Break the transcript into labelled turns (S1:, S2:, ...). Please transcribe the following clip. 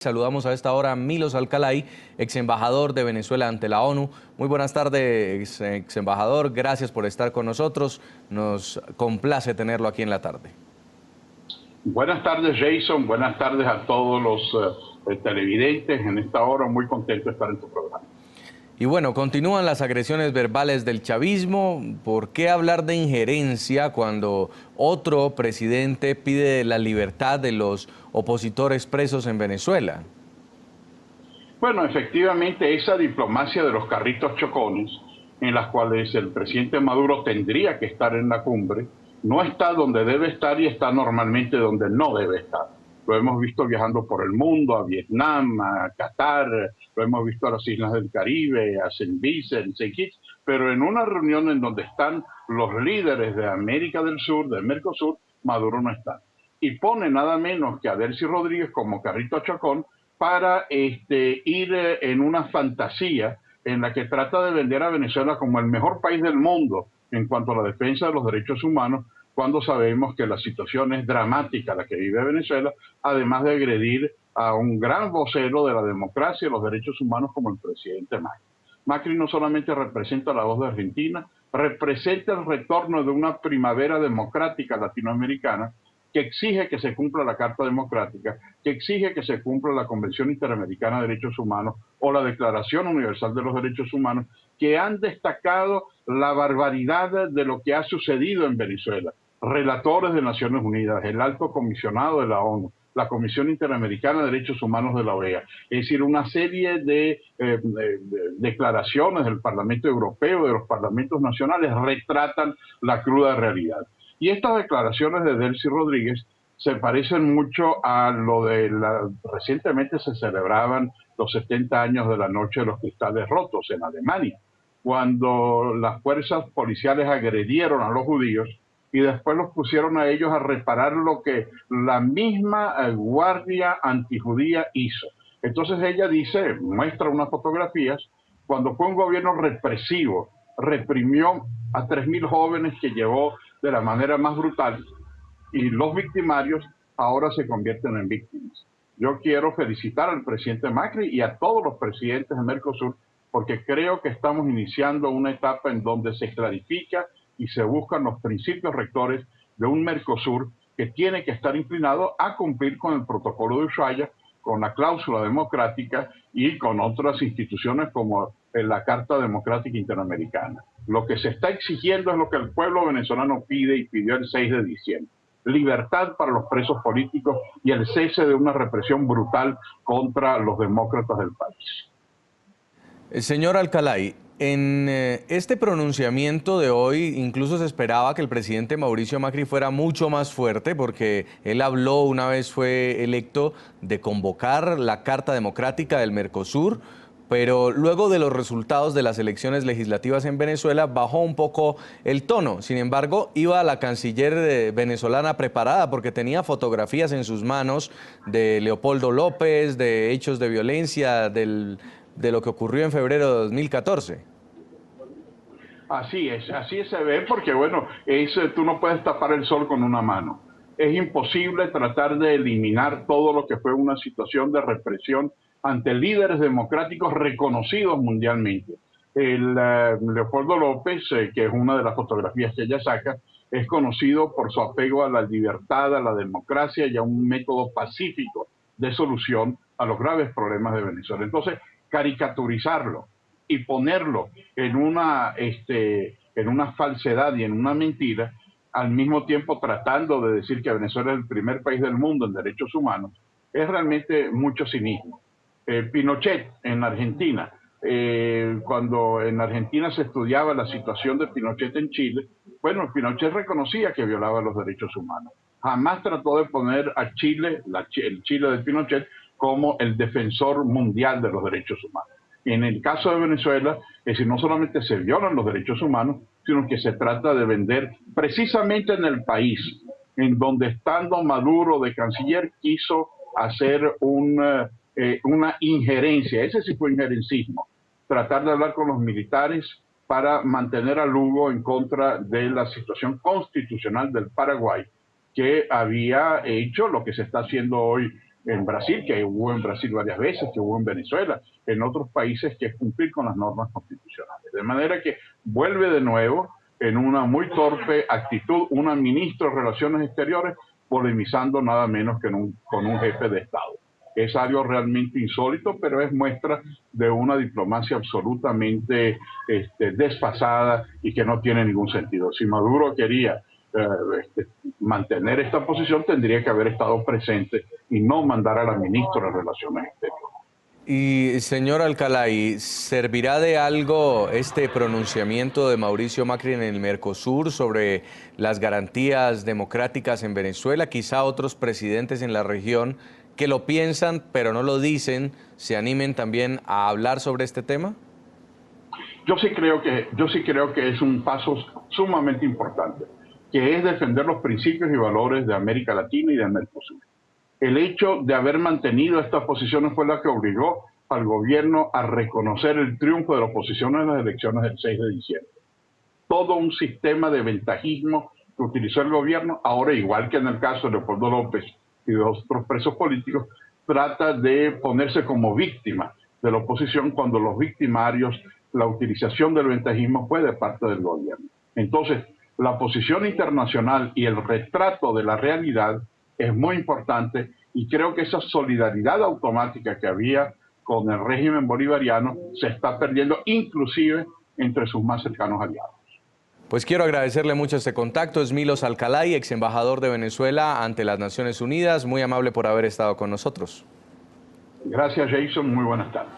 S1: Saludamos a esta hora a Milos Alcalay, ex embajador de Venezuela ante la ONU. Muy buenas tardes, ex embajador. Gracias por estar con nosotros. Nos complace tenerlo aquí en la tarde.
S2: Buenas tardes, Jason. Buenas tardes a todos los televidentes. En esta hora muy contento de estar en tu programa.
S1: Y bueno, continúan las agresiones verbales del chavismo. ¿Por qué hablar de injerencia cuando otro presidente pide la libertad de los opositores presos en Venezuela?
S2: Bueno, efectivamente, esa diplomacia de los carritos chocones, en las cuales el presidente Maduro tendría que estar en la cumbre, no está donde debe estar y está normalmente donde no debe estar. Lo hemos visto viajando por el mundo, a Vietnam, a Qatar, lo hemos visto a las Islas del Caribe, a Saint Vincent, Saint Kitts, pero en una reunión en donde están los líderes de América del Sur, de Mercosur, Maduro no está. Y pone nada menos que a Delcy Rodríguez como carrito chocón para ir en una fantasía en la que trata de vender a Venezuela como el mejor país del mundo en cuanto a la defensa de los derechos humanos, cuando sabemos que la situación es dramática la que vive Venezuela, además de agredir a un gran vocero de la democracia y los derechos humanos como el presidente Macri. Macri no solamente representa la voz de Argentina, representa el retorno de una primavera democrática latinoamericana que exige que se cumpla la Carta Democrática, que exige que se cumpla la Convención Interamericana de Derechos Humanos o la Declaración Universal de los Derechos Humanos, que han destacado la barbaridad de lo que ha sucedido en Venezuela. Relatores de Naciones Unidas, el Alto Comisionado de la ONU, la Comisión Interamericana de Derechos Humanos de la OEA, es decir, una serie de declaraciones del Parlamento Europeo, de los parlamentos nacionales, retratan la cruda realidad. Y estas declaraciones de Delcy Rodríguez se parecen mucho a lo de recientemente se celebraban los 70 años de la Noche de los Cristales Rotos en Alemania, cuando las fuerzas policiales agredieron a los judíos y después los pusieron a ellos a reparar lo que la misma guardia antijudía hizo. Entonces ella dice, muestra unas fotografías, cuando fue un gobierno represivo, reprimió a 3.000 jóvenes que llevó de la manera más brutal y los victimarios ahora se convierten en víctimas. Yo quiero felicitar al presidente Macri y a todos los presidentes de Mercosur porque creo que estamos iniciando una etapa en donde se clarifica y se buscan los principios rectores de un Mercosur que tiene que estar inclinado a cumplir con el protocolo de Ushuaia, con la cláusula democrática y con otras instituciones como la Carta Democrática Interamericana. Lo que se está exigiendo es lo que el pueblo venezolano pide y pidió el 6 de diciembre. Libertad para los presos políticos y el cese de una represión brutal contra los demócratas del país.
S1: Señor Alcalay, en este pronunciamiento de hoy incluso se esperaba que el presidente Mauricio Macri fuera mucho más fuerte porque él habló una vez fue electo de convocar la Carta Democrática del Mercosur, pero luego de los resultados de las elecciones legislativas en Venezuela bajó un poco el tono. Sin embargo, iba la canciller venezolana preparada porque tenía fotografías en sus manos de Leopoldo López, de hechos de violencia, de lo que ocurrió en febrero de 2014.
S2: Así se ve porque, bueno, tú no puedes tapar el sol con una mano. Es imposible tratar de eliminar todo lo que fue una situación de represión ante líderes democráticos reconocidos mundialmente. Leopoldo López, que es una de las fotografías que ella saca, es conocido por su apego a la libertad, a la democracia y a un método pacífico de solución a los graves problemas de Venezuela. Entonces, caricaturizarlo y ponerlo en una falsedad y en una mentira, al mismo tiempo tratando de decir que Venezuela es el primer país del mundo en derechos humanos, es realmente mucho cinismo. Pinochet en Argentina, cuando en Argentina se estudiaba la situación de Pinochet en Chile, bueno, Pinochet reconocía que violaba los derechos humanos. Jamás trató de poner a Chile, el Chile de Pinochet, como el defensor mundial de los derechos humanos. En el caso de Venezuela, es decir, no solamente se violan los derechos humanos, sino que se trata de vender precisamente en el país, en donde estando Maduro de canciller quiso hacer una injerencia, ese sí fue injerencismo, tratar de hablar con los militares para mantener a Lugo en contra de la situación constitucional del Paraguay, que había hecho lo que se está haciendo hoy en Brasil, que hubo en Brasil varias veces, que hubo en Venezuela, en otros países, que es cumplir con las normas constitucionales. De manera que vuelve de nuevo en una muy torpe actitud una ministra de Relaciones Exteriores polemizando nada menos que con un jefe de Estado. Es algo realmente insólito, pero es muestra de una diplomacia absolutamente desfasada y que no tiene ningún sentido. Si Maduro quería mantener esta posición, tendría que haber estado presente y no mandar a la ministra de Relaciones Exteriores.
S1: Y señor Alcalay, ¿servirá de algo este pronunciamiento de Mauricio Macri en el Mercosur sobre las garantías democráticas en Venezuela? Quizá otros presidentes en la región que lo piensan pero no lo dicen, ¿se animen también a hablar sobre este tema?
S2: Yo sí creo que es un paso sumamente importante, que es defender los principios y valores de América Latina y de Mercosur. El hecho de haber mantenido estas posiciones fue la que obligó al gobierno a reconocer el triunfo de la oposición en las elecciones del 6 de diciembre. Todo un sistema de ventajismo que utilizó el gobierno, ahora igual que en el caso de Leopoldo López y de otros presos políticos, trata de ponerse como víctima de la oposición cuando los victimarios, la utilización del ventajismo fue de parte del gobierno. Entonces, la posición internacional y el retrato de la realidad es muy importante y creo que esa solidaridad automática que había con el régimen bolivariano se está perdiendo inclusive entre sus más cercanos aliados.
S1: Pues quiero agradecerle mucho este contacto. Es Milos Alcalay, ex embajador de Venezuela ante las Naciones Unidas. Muy amable por haber estado con nosotros.
S2: Gracias, Jason. Muy buenas tardes.